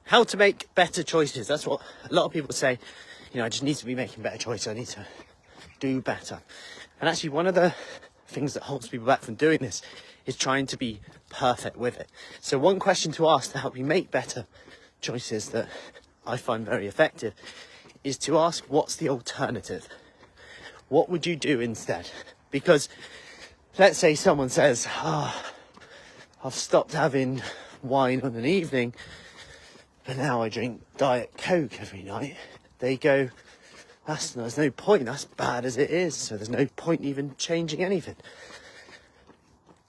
how to make better choices. That's what a lot of people say. You know, I just need to be making better choices. I need to do better. And actually, one of the things that holds people back from doing this is trying to be perfect with it. So one question to ask to help you make better choices that I find very effective is to ask, what's the alternative? What would you do instead? Because let's say someone says, I've stopped having wine on an evening, but now I drink Diet Coke every night. They go, there's no point, that's bad as it is, so there's no point even changing anything.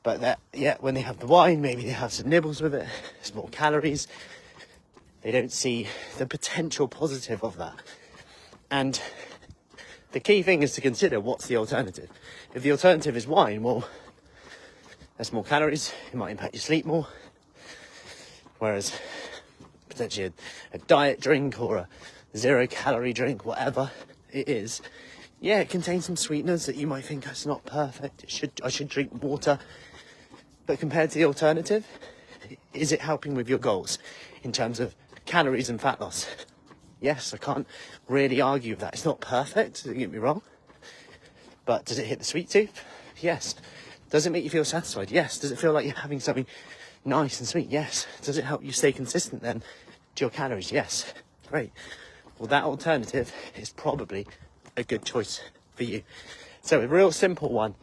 But when they have the wine, maybe they have some nibbles with it, there's more calories. They don't see the potential positive of that. And the key thing is to consider, what's the alternative? If the alternative is wine, well, there's more calories, it might impact your sleep more. Whereas potentially a diet drink or a 0-calorie drink, whatever it is, yeah, it contains some sweeteners that you might think it's not perfect. I should drink water. But compared to the alternative, is it helping with your goals in terms of calories and fat loss? Yes, I can't really argue with that. It's not perfect, don't get me wrong. But does it hit the sweet tooth? Yes. Does it make you feel satisfied? Yes. Does it feel like you're having something nice and sweet? Yes. Does it help you stay consistent then to your calories? Yes. Great. Well, that alternative is probably a good choice for you. So a real simple one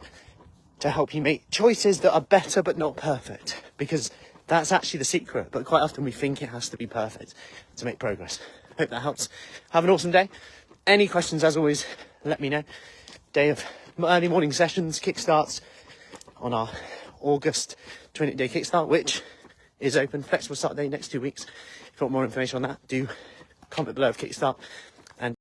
to help you make choices that are better but not perfect, because that's actually the secret. But quite often we think it has to be perfect to make progress. Hope that helps. Have an awesome day. Any questions, as always, let me know. Day of early morning sessions kickstarts on our August 20-day kickstart, which is open. Flexible start day next 2 weeks. If you want more information on that, do comment below of kickstart.